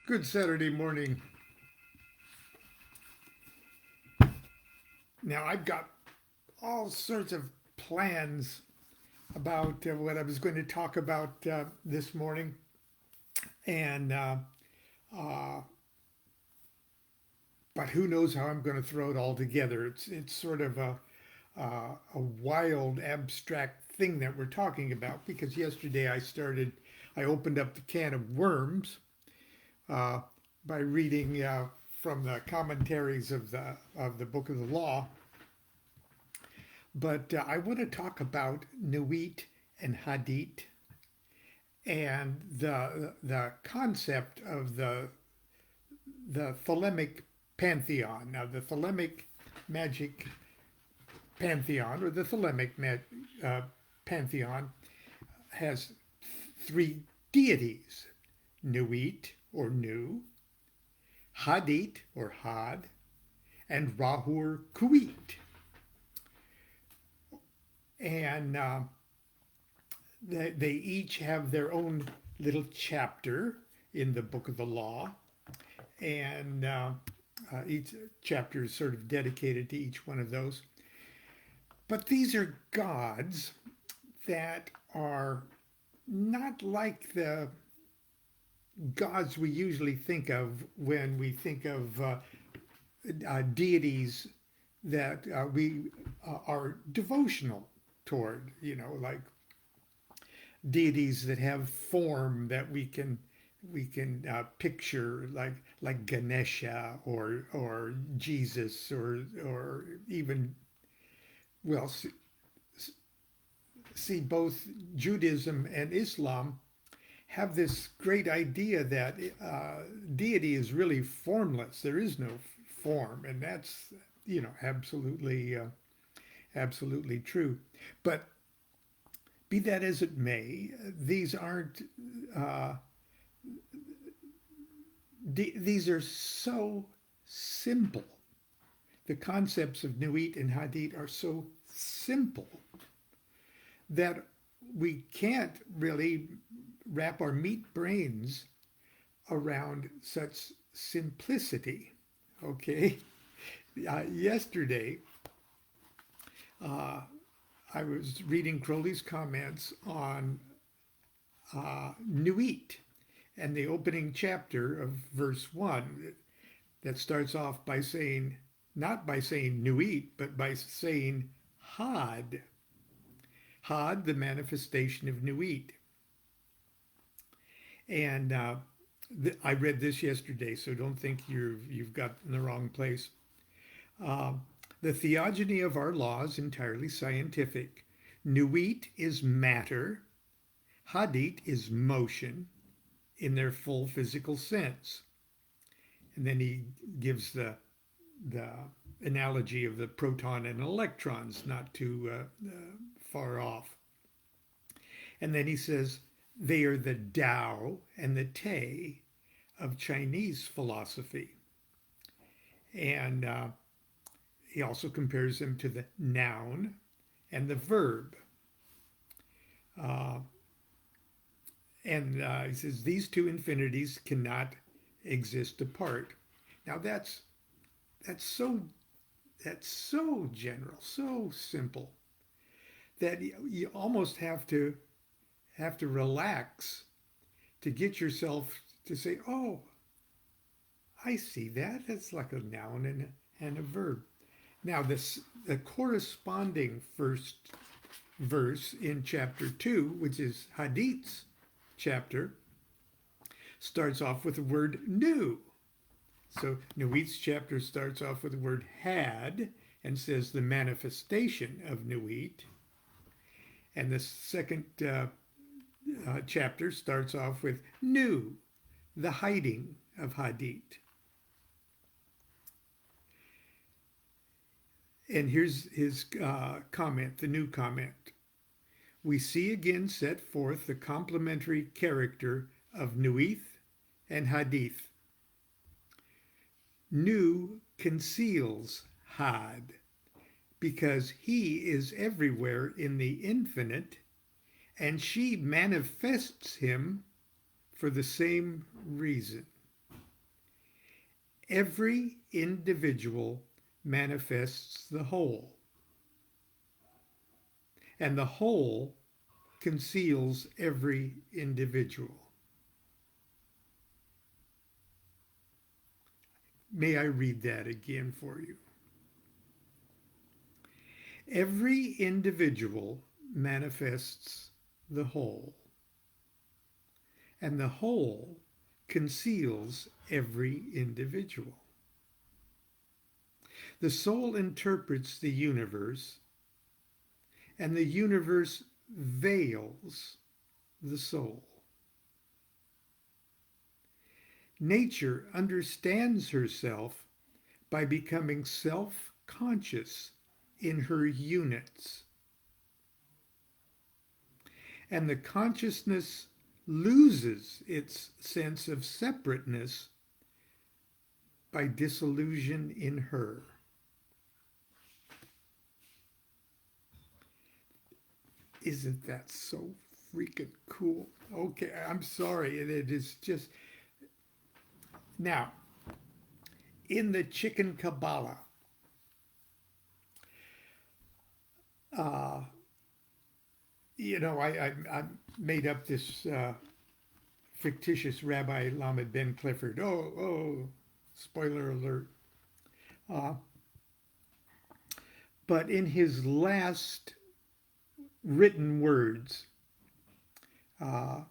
Good Saturday morning. Now, I've got all sorts of plans about what I was going to talk about this morning, and uh, but who knows how I'm going to throw it all together? It's sort of a wild, abstract thing that we're talking about because yesterday I opened up the can of worms uh, by reading from the commentaries of the book of the law. But I want to talk about Nuit and Hadit and the concept of the thelemic pantheon. Now, the thelemic magic pantheon, or the thelemic pantheon, has three deities: Nuit or Nu, Hadit or Had, and Rahur Kuit. And they each have their own little chapter in the book of the law, and each chapter is sort of dedicated to each one of those. But these are gods that are not like the gods we usually think of when we think of deities that we are devotional toward, like deities that have form that we can picture, like Ganesha or Jesus or even, well, see, both Judaism and Islam have this great idea that deity is really formless. There is no form, and that's absolutely true. But be that as it may, these aren't. These are so simple. The concepts of Nuit and Hadith are so simple that we can't really wrap our meat brains around such simplicity. Okay? Yesterday, uh, I was reading Crowley's comments on Nuit and the opening chapter of verse 1 that starts off by saying, not by saying Nuit, but by saying Had. Had, the manifestation of Nuit. And I read this yesterday, so don't think you've got in the wrong place. Uh, the theogony of our law is entirely scientific. Nuit is matter. Hadit is motion in their full physical sense. And then he gives the analogy of the proton and electrons, not too far off. And then he says they are the Tao and the Te of Chinese philosophy. And he also compares them to the noun and the verb. Uh, and he says these two infinities cannot exist apart. Now that's so general, so simple that you almost have to relax to get yourself to say, "Oh, I see that. It's like a noun and a verb." Now, the corresponding first verse in chapter 2, which is Hadith's chapter, starts off with the word new. So Nuit's chapter starts off with the word had and says the manifestation of Nuit. And the second chapter starts off with Nu, the hiding of Hadith. And here's his comment, the new comment. We see again set forth the complementary character of Nuit and Hadith. Nu conceals Had because he is everywhere in the infinite, and she manifests him for the same reason. Every individual manifests the whole, and the whole conceals every individual. May I read that again for you? Every individual manifests the whole, and the whole conceals every individual. The soul interprets the universe, and the universe veils the soul. Nature understands herself by becoming self-conscious in her units. And the consciousness loses its sense of separateness by disillusion in her. Isn't that so freaking cool? Okay, I'm sorry. It is just... Now, in the Chicken Kabbalah, I made up this fictitious Rabbi Lamed Ben Clifford. Oh, spoiler alert. But in his last written words, I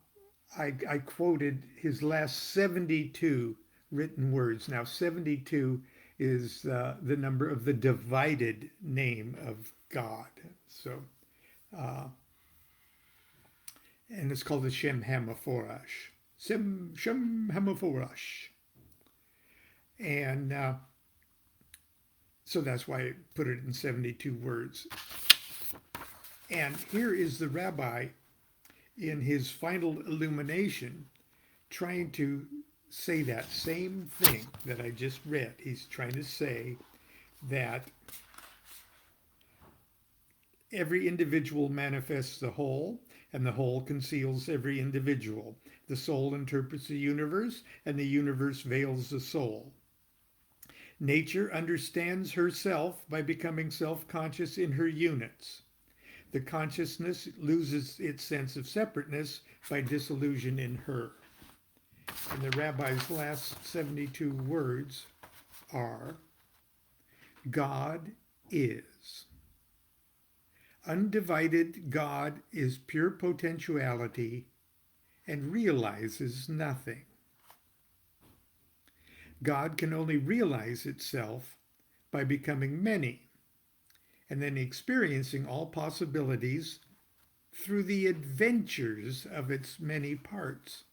quoted his last 72 written words. Now, 72 is the number of the divided name of God. So, and it's called the Shem Hamaphorash. Shem Hamaphorash. And so that's why I put it in 72 words. And here is the rabbi in his final illumination trying to say that same thing that I just read. He's trying to say that every individual manifests the whole, and the whole conceals every individual. The soul interprets the universe, and the universe veils the soul. Nature understands herself by becoming self-conscious in her units. The consciousness loses its sense of separateness by disillusion in her. And the rabbi's last 72 words are, God is. Undivided God is pure potentiality and realizes nothing. God can only realize itself by becoming many, and then experiencing all possibilities through the adventures of its many parts.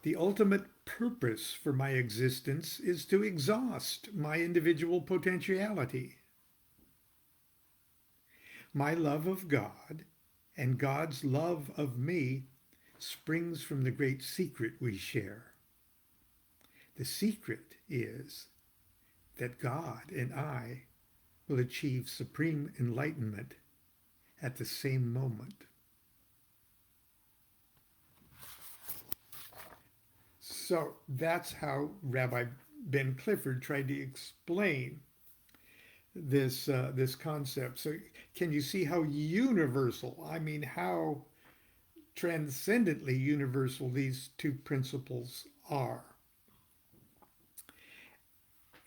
The ultimate purpose for my existence is to exhaust my individual potentiality. My love of God and God's love of me springs from the great secret we share. The secret is that God and I will achieve supreme enlightenment at the same moment. So that's how Rabbi Ben Clifford tried to explain this concept. So can you see how universal, I mean, how transcendently universal these two principles are?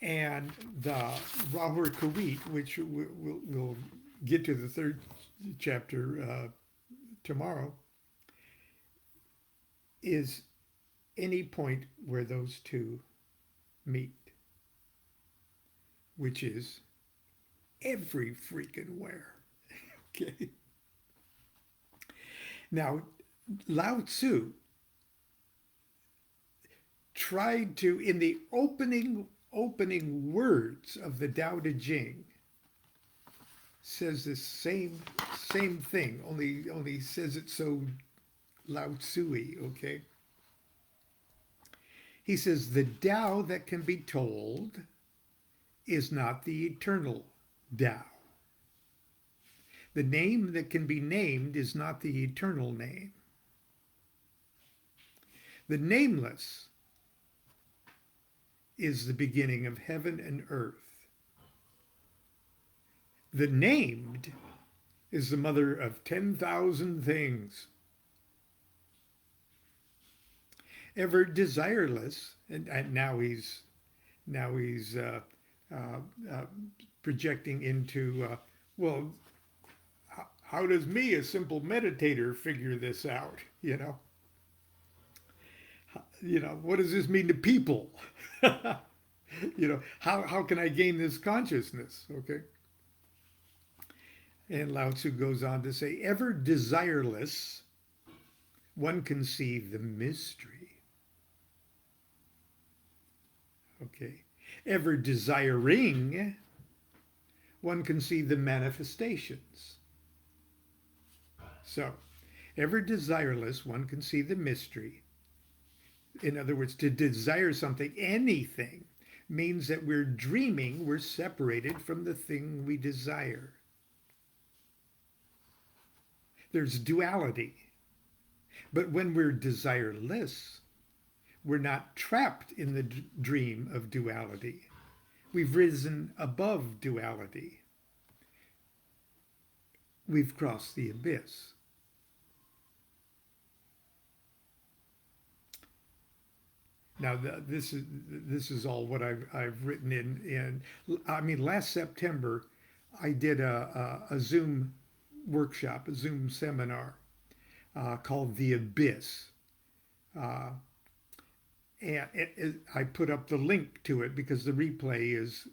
And the Rahur Kawit, which we'll get to the third chapter tomorrow, is any point where those two meet, which is every freaking where. Okay. Now, Lao Tzu tried to, in the opening words of the Tao Te Ching, says the same thing, only says it so Lao Tzu-y, okay? He says, the Tao that can be told is not the eternal Tao. The name that can be named is not the eternal name. The nameless is the beginning of heaven and earth. The named is the mother of 10,000 things. Ever desireless, and now he's uh, projecting into well, how does me, a simple meditator, figure this out? What does this mean to people? How can I gain this consciousness? Okay. And Lao Tzu goes on to say, ever desireless, one can see the mystery. Okay. Ever desiring, one can see the manifestations. So, ever desireless, one can see the mystery. In other words, to desire something, anything, means that we're dreaming we're separated from the thing we desire. There's duality. But when we're desireless, we're not trapped in the dream of duality. We've risen above duality. We've crossed the abyss. Now, this is all what I've written in. I mean, last September, I did a Zoom workshop, a Zoom seminar called The Abyss. And I put up the link to it because the replay is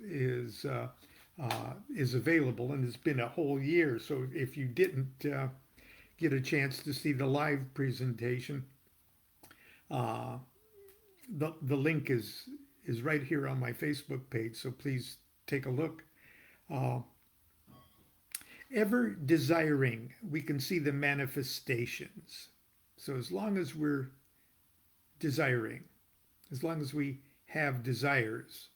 available, and it's been a whole year. So if you didn't get a chance to see the live presentation, the link is right here on my Facebook page. So please take a look. Ever desiring, we can see the manifestations. So as long as we're desiring, as long as we have desires,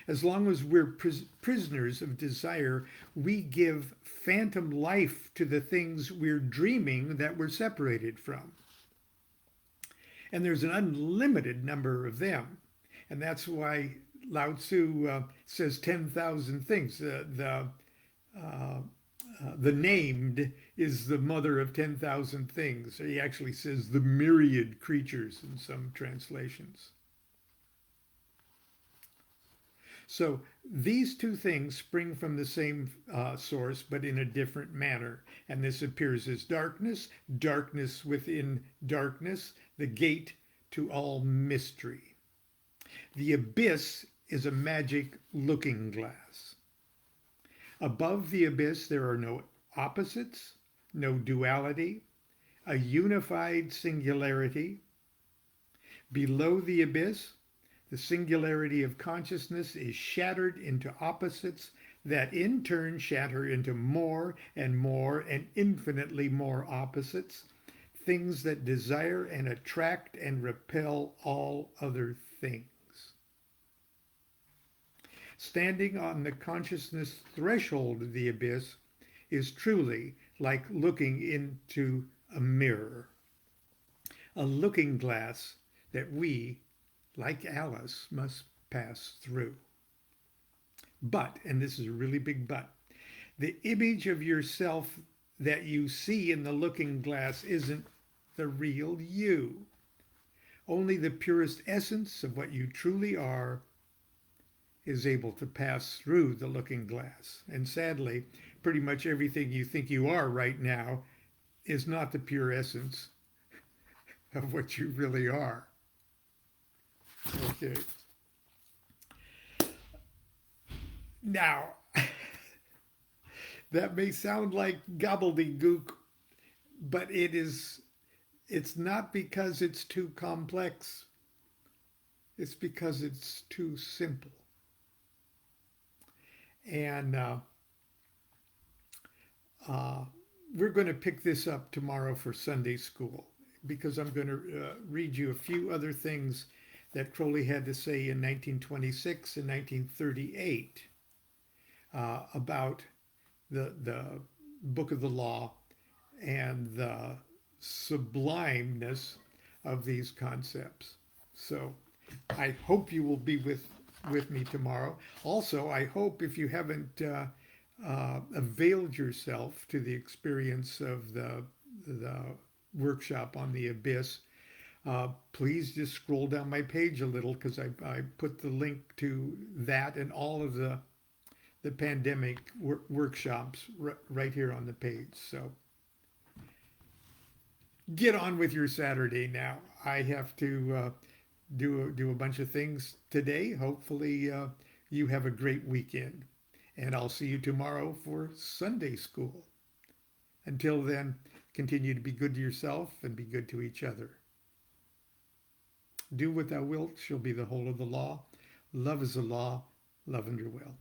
as long as we're prisoners of desire, we give phantom life to the things we're dreaming that we're separated from. And there's an unlimited number of them. And that's why Lao Tzu says 10,000 things. The named is the mother of 10,000 things. He actually says the myriad creatures in some translations. So these two things spring from the same source, but in a different manner. And this appears as darkness, darkness within darkness, the gate to all mystery. The abyss is a magic looking glass. Above the abyss, there are no opposites, no duality, a unified singularity. Below the abyss, the singularity of consciousness is shattered into opposites that in turn shatter into more and infinitely more opposites, things that desire and attract and repel all other things. Standing on the consciousness threshold of the abyss is truly like looking into a mirror, a looking glass that we, like Alice, must pass through. But, and this is a really big but, the image of yourself that you see in the looking glass isn't the real you. Only the purest essence of what you truly are is able to pass through the looking glass. And sadly, pretty much everything you think you are right now is not the pure essence of what you really are. Okay. Now, that may sound like gobbledygook, but it's not because it's too complex. It's because it's too simple. And we're going to pick this up tomorrow for Sunday school, because I'm going to read you a few other things that Crowley had to say in 1926 and 1938 about the Book of the Law and the sublimeness of these concepts. So I hope you will be with me tomorrow. Also, I hope if you haven't availed yourself to the experience of the workshop on the abyss, please just scroll down my page a little because I put the link to that and all of the pandemic workshops right here on the page. So get on with your Saturday now. I have to do a bunch of things today. Hopefully, you have a great weekend, and I'll see you tomorrow for Sunday school. Until then, continue to be good to yourself and be good to each other. Do what thou wilt shall be the whole of the law. Love is the law. Love under will.